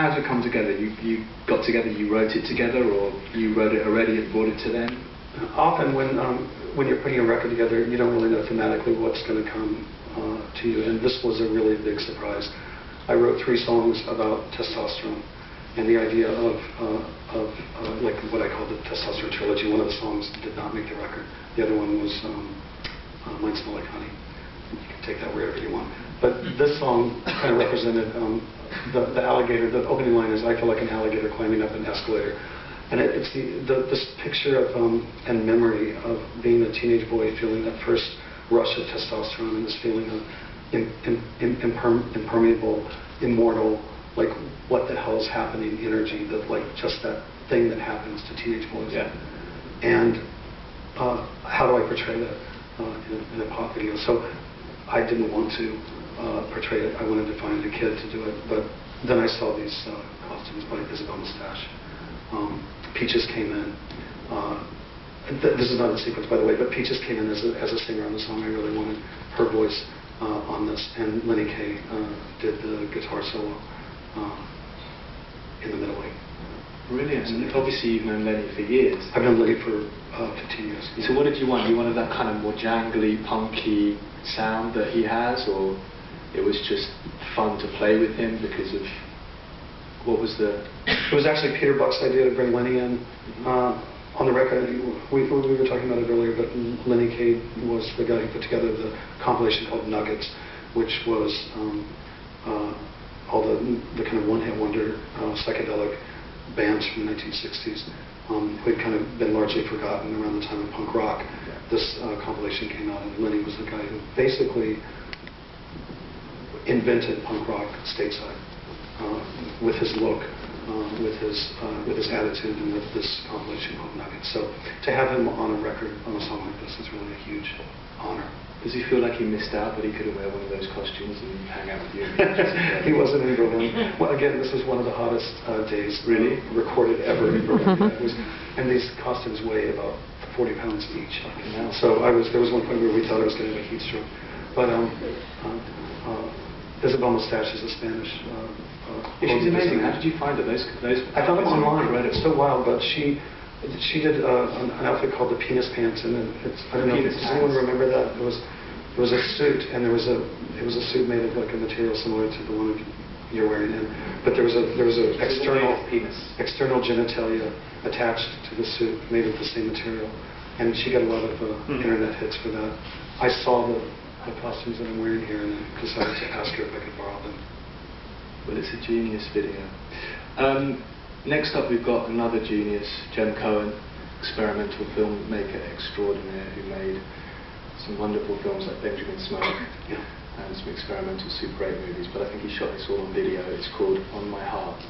how did it come together? You got together, you wrote it together, or you wrote it already and brought it to them? Often when you're putting a record together, you don't really know thematically what's going to come to you, and this was a really big surprise. I wrote 3 songs about testosterone and the idea of like what I call the testosterone trilogy. One of the songs did not make the record. The other one was Might Smell Like Honey. You can take that wherever you want. But this song kind of represented the alligator. The opening line is, "I feel like an alligator climbing up an escalator." And it's this picture of and memory of being a teenage boy feeling that first rush of testosterone and this feeling of impermeable, immortal, like what the hell is happening energy, that like just that thing that happens to teenage boys. Yeah. And how do I portray that in a pop video? So I didn't want to portray it. I wanted to find a kid to do it. But then I saw these costumes by Isabel Mustache. Peaches came in. This is not in sequence, by the way, but Peaches came in as a singer on the song. I really wanted her voice on this, and Lenny Kaye did the guitar solo in the middle eight. Brilliant. And obviously you've known Lenny for years. I've known Lenny for 15 years. So what did you want? You wanted that kind of more jangly, punky sound that he has, or it was just fun to play with him because of what was the... It was actually Peter Buck's idea to bring Lenny in. On the record, we were talking about it earlier, but Lenny Kaye was the guy who put together the compilation called Nuggets, which was all the kind of one-hit wonder psychedelic bands from the 1960s who had kind of been largely forgotten around the time of punk rock. This compilation came out, and Lenny was the guy who basically invented punk rock stateside with his look, with his attitude, and with this compilation called Nuggets. So to have him on a record on a song like this is really a huge honor. Does he feel like he missed out that he couldn't wear one of those costumes and hang out with you? He wasn't in Berlin. Well, again, this was one of the hottest days really recorded ever in Berlin. And these costumes weigh about 40 pounds each. So there was one point where we thought I was going to have a heat stroke. But Isabel Mustache is a Spanish. She's amazing. How did you find her? Those I found them online. It's so wild, but she did an outfit called the Penis Pants, and I don't know. Does anyone remember that? It was a suit, and it was a suit made of like a material similar to the one you're wearing, but there was a external genitalia attached to the suit made of the same material, and she got a lot of internet hits for that. I saw the costumes that I'm wearing here, and I decided to ask her if I could borrow them. Well, it's a genius video. Next up, we've got another genius, Jem Cohen, experimental filmmaker extraordinaire, who made some wonderful films like Benjamin Smoke and some experimental Super 8 movies. But I think he shot this all on video. It's called On My Heart.